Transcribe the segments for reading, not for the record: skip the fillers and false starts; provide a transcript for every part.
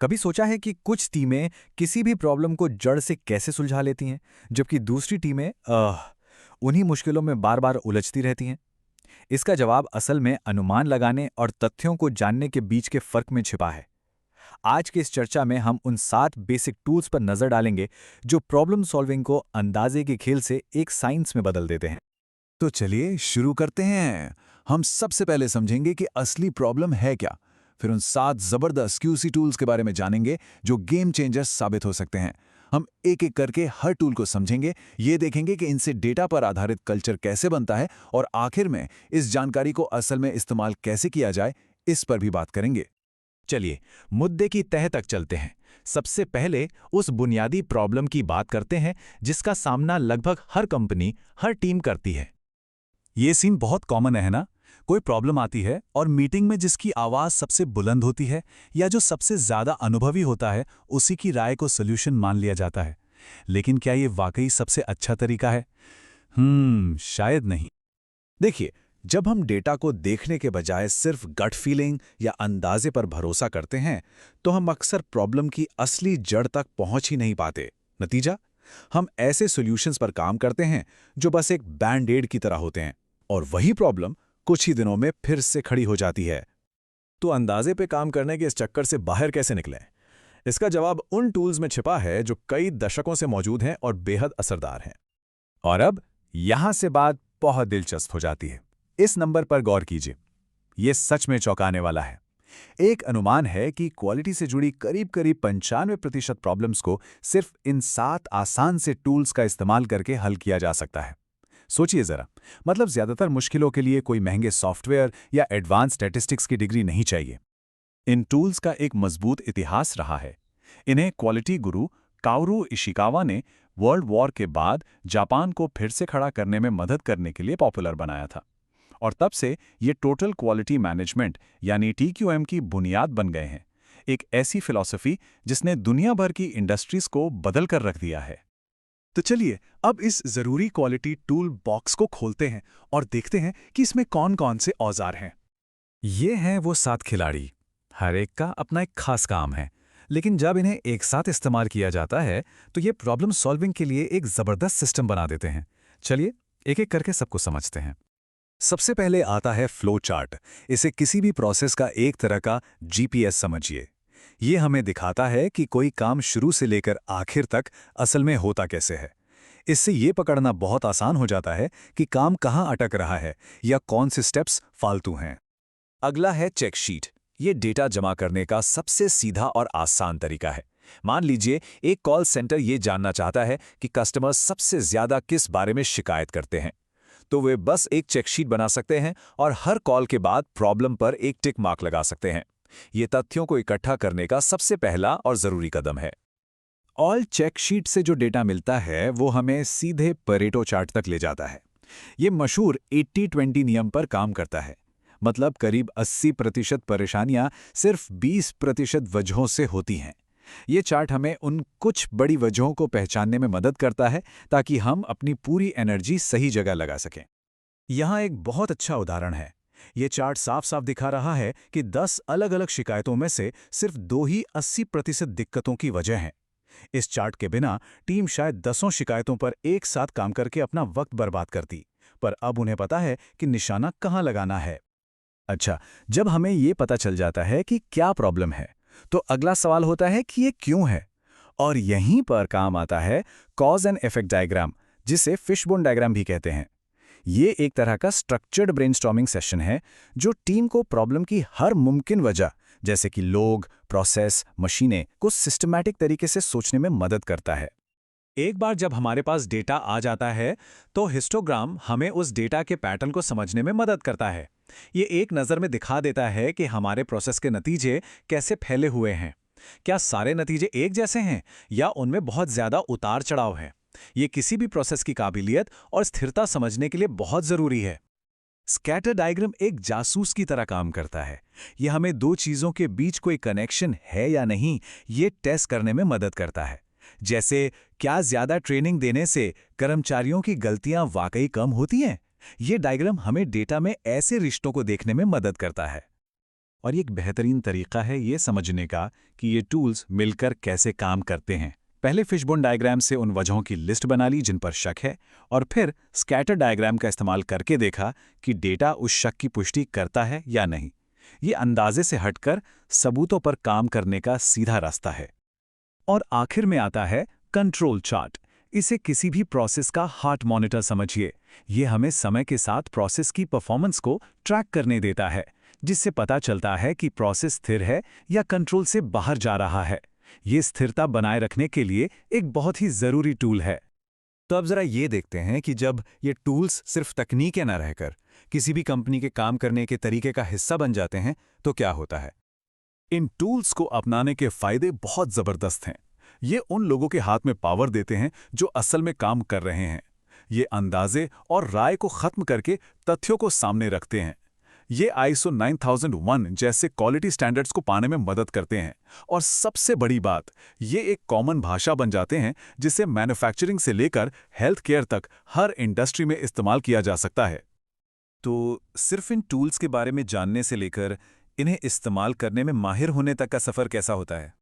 कभी सोचा है कि कुछ टीमें किसी भी प्रॉब्लम को जड़ से कैसे सुलझा लेती हैं, जबकि दूसरी टीमें उन्हीं मुश्किलों में बार-बार उलझती रहती हैं? इसका जवाब असल में अनुमान लगाने और तथ्यों को जानने के बीच के फर्क में छिपा है। आज की इस चर्चा में हम उन 7 बेसिक टूल्स पर नजर डालेंगे जो प्रॉब्लम सॉल्विंग को अंदाजे के खेल से एक साइंस में बदल देते हैं। तो चलिए शुरू करते हैं। हम सबसे पहले समझेंगे कि असली प्रॉब्लम है क्या। फिर उन 7 जबरदस्त क्यूसी टूल्स के बारे में जानेंगे जो गेम चेंजर्स साबित हो सकते हैं। हम एक एक करके हर टूल को समझेंगे, ये देखेंगे कि इनसे डेटा पर आधारित कल्चर कैसे बनता है और आखिर में इस जानकारी को असल में इस्तेमाल कैसे किया जाए, इस पर भी बात करेंगे। चलिए मुद्दे की तह तक चलते हैं। सबसे पहले उस बुनियादी प्रॉब्लम की बात करते हैं जिसका सामना लगभग हर कंपनी, हर टीम करती है। ये सीन बहुत कॉमन है ना। कोई प्रॉब्लम आती है और मीटिंग में जिसकी आवाज सबसे बुलंद होती है या जो सबसे ज्यादा अनुभवी होता है, उसी की राय को सॉल्यूशन मान लिया जाता है। लेकिन क्या ये वाकई सबसे अच्छा तरीका है? शायद नहीं। देखिए, जब हम डेटा को देखने के बजाय सिर्फ गट फीलिंग या अंदाजे पर भरोसा करते हैं, तो हम अक्सर प्रॉब्लम की असली जड़ तक पहुंच ही नहीं पाते। नतीजा, हम ऐसे सॉल्यूशंस पर काम करते हैं जो बस एक बैंड एड की तरह होते हैं, और वही प्रॉब्लम कुछ ही दिनों में फिर से खड़ी हो जाती है। तो अंदाजे पे काम करने के इस चक्कर से बाहर कैसे निकलें? इसका जवाब उन टूल्स में छिपा है जो कई दशकों से मौजूद हैं और बेहद असरदार हैं। और अब यहां से बात बहुत दिलचस्प हो जाती है। इस नंबर पर गौर कीजिए, यह सच में चौंकाने वाला है। एक अनुमान है कि क्वालिटी से जुड़ी करीब-करीब 95% प्रॉब्लम्स को सिर्फ इन 7 आसान से टूल्स का इस्तेमाल करके हल किया जा सकता है। सोचिए जरा, मतलब ज्यादातर मुश्किलों के लिए कोई महंगे सॉफ्टवेयर या एडवांस स्टैटिस्टिक्स की डिग्री नहीं चाहिए। इन टूल्स का एक मजबूत इतिहास रहा है। इन्हें क्वालिटी गुरु काओरू इशिकावा ने वर्ल्ड वॉर के बाद जापान को फिर से खड़ा करने में मदद करने के लिए पॉपुलर बनाया था, और तब से ये टोटल क्वालिटी मैनेजमेंट यानी टीक्यूएम की बुनियाद बन गए हैं। एक ऐसी फिलॉसफी जिसने दुनिया भर की इंडस्ट्रीज को बदल कर रख दिया है। तो चलिए अब इस जरूरी क्वालिटी टूल बॉक्स को खोलते हैं और देखते हैं कि इसमें कौन-कौन से औजार हैं। ये हैं वो 7 खिलाड़ी। हर एक का अपना एक खास काम है, लेकिन जब इन्हें एक साथ इस्तेमाल किया जाता है तो ये प्रॉब्लम सॉल्विंग के लिए एक जबरदस्त सिस्टम बना देते हैं। चलिए एक एक करके सबको समझते हैं। सबसे पहले आता है फ्लो चार्ट। इसे किसी भी प्रोसेस का एक तरह का जीपीएस समझिए। ये हमें दिखाता है कि कोई काम शुरू से लेकर आखिर तक असल में होता कैसे है। इससे ये पकड़ना बहुत आसान हो जाता है कि काम कहाँ अटक रहा है या कौन से स्टेप्स फालतू हैं। अगला है चेक शीट। ये डेटा जमा करने का सबसे सीधा और आसान तरीका है। मान लीजिए एक कॉल सेंटर ये जानना चाहता है कि कस्टमर्स सबसे ज्यादा किस बारे में शिकायत करते हैं, तो वे बस एक चेक शीट बना सकते हैं और हर कॉल के बाद प्रॉब्लम पर एक टिक मार्क लगा सकते हैं। ये तथ्यों को इकट्ठा करने का सबसे पहला और जरूरी कदम है। ऑल चेक शीट से जो डेटा मिलता है वो हमें सीधे परेटो चार्ट तक ले जाता है। ये मशहूर 80-20 नियम पर काम करता है। मतलब करीब 80% परेशानियां सिर्फ 20% वजहों से होती हैं। ये चार्ट हमें उन कुछ बड़ी वजहों को पहचानने में मदद करता है ताकि हम अपनी पूरी एनर्जी सही जगह लगा सकें। यहाँ एक बहुत अच्छा उदाहरण है। ये चार्ट साफ साफ दिखा रहा है कि 10 अलग-अलग शिकायतों में से सिर्फ 2 ही 80% दिक्कतों की वजह हैं। इस चार्ट के बिना टीम शायद 10 शिकायतों पर एक साथ काम करके अपना वक्त बर्बाद करती, पर अब उन्हें पता है कि निशाना कहाँ लगाना है। अच्छा, जब हमें ये पता चल जाता है कि क्या प्रॉब्लम है, तो अगला सवाल होता है कि ये क्यों है। और यहीं पर काम आता है कॉज एंड इफेक्ट डायग्राम, जिसे फिशबोन डायग्राम भी कहते हैं। ये एक तरह का स्ट्रक्चर्ड ब्रेनस्टॉर्मिंग सेशन है जो टीम को प्रॉब्लम की हर मुमकिन वजह, जैसे कि लोग, प्रोसेस, मशीनें, को सिस्टमैटिक तरीके से सोचने में मदद करता है। एक बार जब हमारे पास डेटा आ जाता है तो हिस्टोग्राम हमें उस डेटा के पैटर्न को समझने में मदद करता है। ये एक नज़र में दिखा देता है कि हमारे प्रोसेस के नतीजे कैसे फैले हुए हैं। क्या सारे नतीजे एक जैसे हैं या उनमें बहुत ज़्यादा उतार चढ़ाव है? ये किसी भी प्रोसेस की काबिलियत और स्थिरता समझने के लिए बहुत ज़रूरी है। स्कैटर डायग्राम एक जासूस की तरह काम करता है। यह हमें दो चीज़ों के बीच कोई कनेक्शन है या नहीं, ये टेस्ट करने में मदद करता है। जैसे, क्या ज़्यादा ट्रेनिंग देने से कर्मचारियों की गलतियां वाकई कम होती हैं? ये डायग्राम हमें डेटा में ऐसे रिश्तों को देखने में मदद करता है। और ये एक बेहतरीन तरीका है ये समझने का कि ये टूल्स मिलकर कैसे काम करते हैं। पहले फिशबोन डायग्राम से उन वजहों की लिस्ट बना ली जिन पर शक है, और फिर स्कैटर डायग्राम का इस्तेमाल करके देखा कि डेटा उस शक की पुष्टि करता है या नहीं। ये अंदाजे से हटकर सबूतों पर काम करने का सीधा रास्ता है। और आखिर में आता है कंट्रोल चार्ट। इसे किसी भी प्रोसेस का हार्ट मॉनिटर समझिए। ये हमें समय के साथ प्रोसेस की परफॉर्मेंस को ट्रैक करने देता है, जिससे पता चलता है कि प्रोसेस स्थिर है या कंट्रोल से बाहर जा रहा है। ये स्थिरता बनाए रखने के लिए एक बहुत ही जरूरी टूल है। तो अब जरा ये देखते हैं कि जब ये टूल्स सिर्फ तकनीकें न रहकर किसी भी कंपनी के काम करने के तरीके का हिस्सा बन जाते हैं तो क्या होता है। इन टूल्स को अपनाने के फायदे बहुत जबरदस्त हैं। ये उन लोगों के हाथ में पावर देते हैं जो असल में काम कर रहे हैं। ये अंदाजे और राय को खत्म करके तथ्यों को सामने रखते हैं। ये ISO 9001 जैसे क्वालिटी स्टैंडर्ड्स को पाने में मदद करते हैं। और सबसे बड़ी बात, ये एक कॉमन भाषा बन जाते हैं जिसे मैन्युफैक्चरिंग से लेकर हेल्थ केयर तक हर इंडस्ट्री में इस्तेमाल किया जा सकता है। तो सिर्फ इन टूल्स के बारे में जानने से लेकर इन्हें इस्तेमाल करने में माहिर होने तक का सफर कैसा होता है।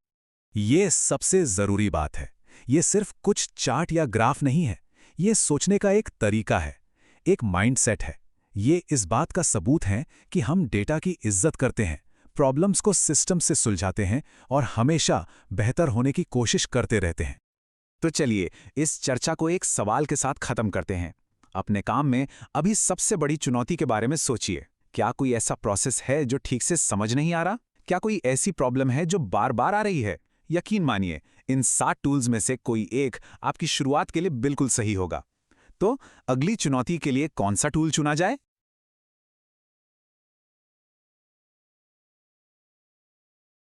ये सबसे जरूरी बात है। ये सिर्फ कुछ चार्ट या ग्राफ नहीं है, ये सोचने का एक तरीका है, एक माइंडसेट है। ये इस बात का सबूत है कि हम डेटा की इज्जत करते हैं, प्रॉब्लम्स को सिस्टम से सुलझाते हैं और हमेशा बेहतर होने की कोशिश करते रहते हैं। तो चलिए इस चर्चा को एक सवाल के साथ खत्म करते हैं। अपने काम में अभी सबसे बड़ी चुनौती के बारे में सोचिए। क्या कोई ऐसा प्रोसेस है जो ठीक से समझ नहीं आ रहा? क्या कोई ऐसी प्रॉब्लम है जो बार बार आ रही है? यकीन मानिए, इन 7 टूल्स में से कोई एक आपकी शुरुआत के लिए बिल्कुल सही होगा। तो अगली चुनौती के लिए कौन सा टूल चुना जाए?